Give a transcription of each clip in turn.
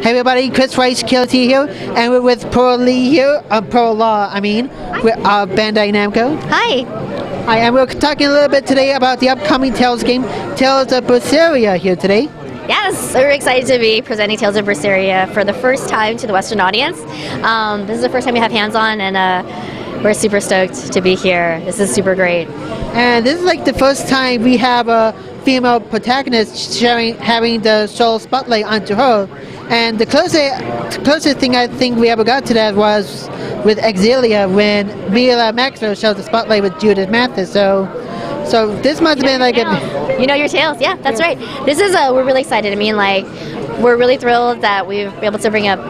Hey everybody, Chris Rice, Killatia here, and we're with Peral here, Peral Law, with Bandai Namco. Hi. Hi, and we're talking a little bit today about the upcoming Tales game, Tales of Berseria here today. Yes, we're excited to be presenting Tales of Berseria for the first time to the Western audience. This is the first time we have hands-on, and we're super stoked to be here. This is super great. And this is like the first time we have a female protagonist having the sole spotlight onto her. And the closest thing I think we ever got to that was with Exilia when Mila Maxwell showed the spotlight with Judith Mathis. So this must have been like You know your tales, yeah, that's right. This is we're really excited. I mean, like, we're really thrilled that we've been able to bring up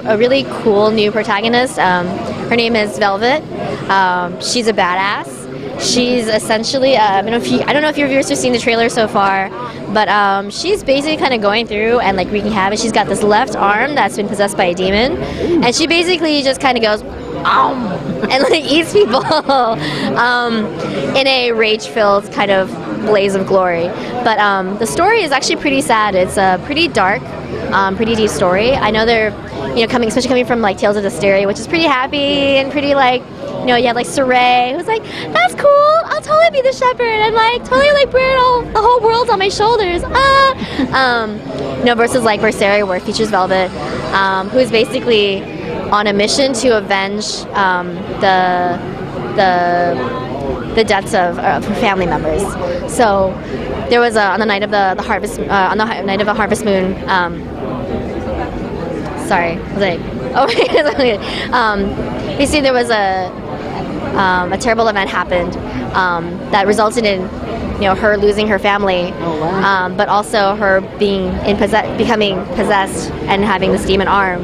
a really cool new protagonist. Her name is Velvet. She's a badass. She's essentially, I don't know if your viewers have seen the trailer so far, but she's basically kind of going through and like wreaking havoc. She's got this left arm that's been possessed by a demon, and she basically just kind of goes, and like eats people in a rage-filled kind of blaze of glory. But the story is actually pretty sad. It's a pretty dark, pretty deep story. I know they're, especially coming from like Tales of Berseria, which is pretty happy and pretty like, you have like Saray, who's like, that's cool, I'll totally be the shepherd, and like totally like bring the whole world on my shoulders. Versus like Berseria, where it features Velvet, who's basically on a mission to avenge the deaths of her family members. So there was on the night of the harvest, on the night of a harvest moon. Basically there was a terrible event happened that resulted in her losing her family, but also her becoming possessed and having this demon arm.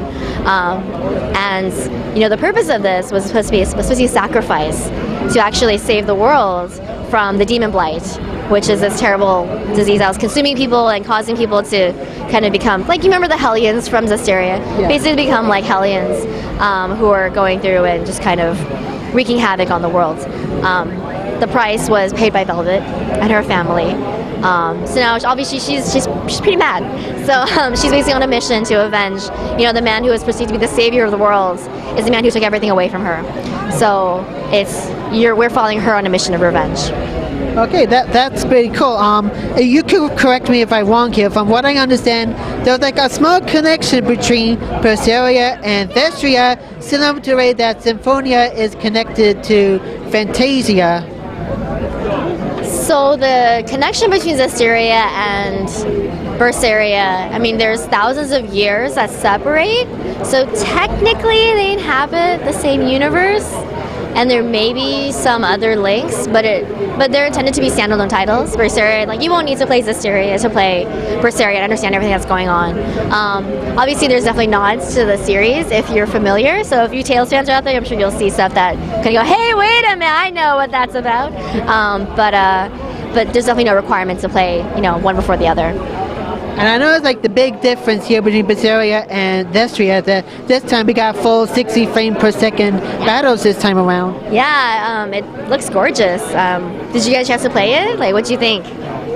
And the purpose of this was supposed to be a sacrifice to actually save the world from the demon blight, which is this terrible disease that was consuming people and causing people to kind of become, like, you remember the Hellions from Berseria? Yeah. Basically become like Hellions who are going through and just kind of wreaking havoc on the world. The price was paid by Velvet and her family. So now, obviously, she's pretty mad. So she's basically on a mission to avenge, the man who is perceived to be the savior of the world is the man who took everything away from her. So we're following her on a mission of revenge. Okay, that's pretty cool. You could correct me if I'm wrong here. From what I understand, there's like a small connection between Berseria and Berseria, similar to the way that Symphonia is connected to Fantasia. So the connection between Berseria and Berseria, there's thousands of years that separate. So technically they inhabit the same universe, and there may be some other links, but they're intended to be standalone titles. Berseria, like, you won't need to play Berseria to play Berseria and understand everything that's going on. Obviously, there's definitely nods to the series if you're familiar. So if you Tales fans are out there, I'm sure you'll see stuff that kind of go, hey, wait a minute, I know what that's about. But there's definitely no requirement to play, one before the other. And I know it's like the big difference here between Berseria and Berseria that this time we got full 60 frame per second battles this time around. Yeah, it looks gorgeous. Did you get a chance to play it? Like, what do you think?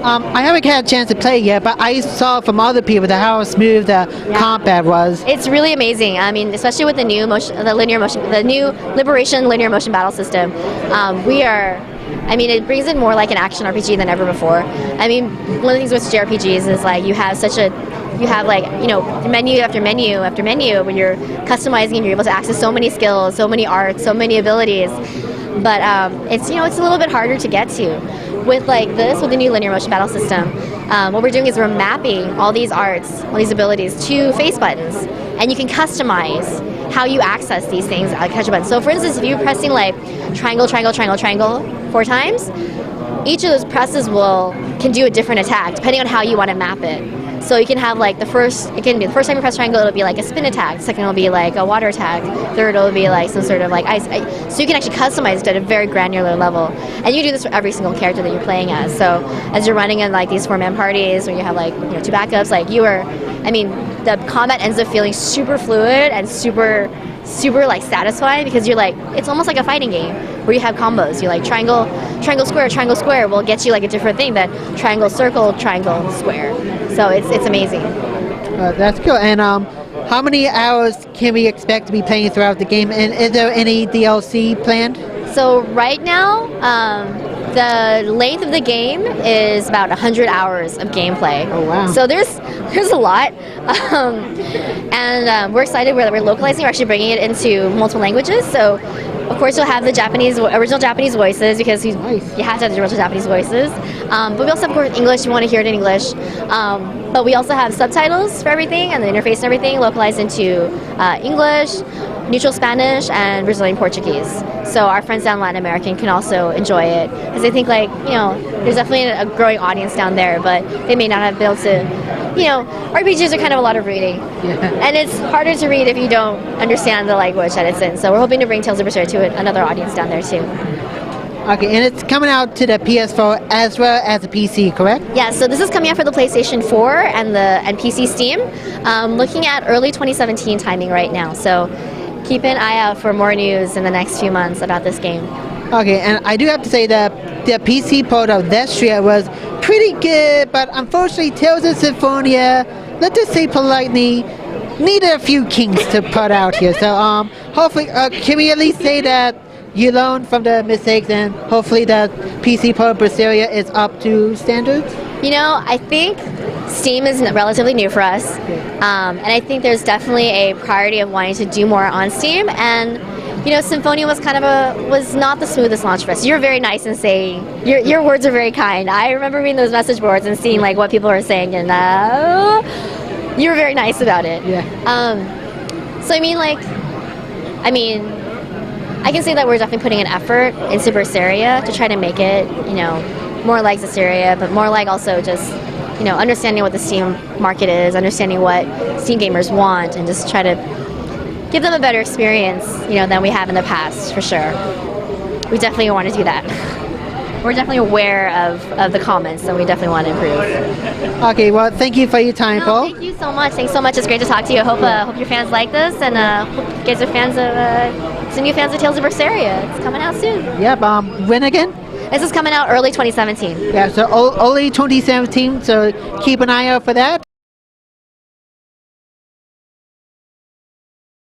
I haven't had a chance to play yet, but I saw from other people how smooth the combat was. It's really amazing. Especially with the new the new Liberation linear motion battle system. It brings in more like an action RPG than ever before. One of the things with JRPGs is like you have menu after menu after menu where you're customizing and you're able to access so many skills, so many arts, so many abilities. But it's a little bit harder to get to. With the new linear motion battle system, what we're doing is we're mapping all these arts, all these abilities to face buttons, and you can customize how you access these things at touch buttons. So for instance, if you're pressing like triangle, triangle, triangle, triangle 4 times, each of those presses can do a different attack depending on how you want to map it. So you can have the first time you press triangle, it'll be like a spin attack. Second, it'll be like a water attack. Third, it'll be like some sort of like ice. So you can actually customize it at a very granular level. And you do this for every single character that you're playing as. So as you're running in these 4-man parties where you have 2 backups, the combat ends up feeling super fluid and super satisfying because you're it's almost like a fighting game where you have combos. You triangle square will get you a different thing than triangle circle triangle square. So it's amazing. That's cool. And how many hours can we expect to be playing throughout the game, and is there any DLC planned? So right now, the length of the game is about 100 hours of gameplay. Oh, wow. So there's a lot, and we're excited that we're localizing. We're actually bringing it into multiple languages. So of course you'll have the original Japanese voices, because you have to have the original Japanese voices. But we also have, of course, English. You want to hear it in English. But we also have subtitles for everything, and the interface and everything localized into English, neutral Spanish, and Brazilian Portuguese. So our friends down in Latin America can also enjoy it, because I think, like, there's definitely a growing audience down there, but they may not have been able to, RPGs are kind of a lot of reading, and it's harder to read if you don't understand the language that it's in. So we're hoping to bring Tales of Berseria to another audience down there too. Okay, and it's coming out to the PS4 as well as the PC, correct? Yeah, so this is coming out for the PlayStation 4 and PC Steam. Looking at early 2017 timing right now. So keep an eye out for more news in the next few months about this game. Okay, and I do have to say that the PC port of Berseria was pretty good, but unfortunately Tales of Symphonia, let's just say politely, needed a few kinks to put out here. So hopefully, can we at least say that you learned from the mistakes, and hopefully that PC port of Berseria is up to standards? I think Steam is relatively new for us, and I think there's definitely a priority of wanting to do more on Steam. And Symphonia was not the smoothest launch for us. You're very nice and saying your words are very kind. I remember reading those message boards and seeing like what people were saying, and you were very nice about it. Yeah. So I can say that we're definitely putting an effort into Berseria to try to make it, more like Berseria, but more like also just, understanding what the Steam market is, understanding what Steam gamers want, and just try to give them a better experience, than we have in the past, for sure. We definitely want to do that. We're definitely aware of the comments, and we definitely want to improve. Okay, well, thank you for your time, Paul. Thank you so much. Thanks so much. It's great to talk to you. I hope your fans like this, and hope you guys are fans of some new fans of Tales of Berseria. It's coming out soon. Yep. When again? This is coming out early 2017. Yeah, so early 2017. So keep an eye out for that.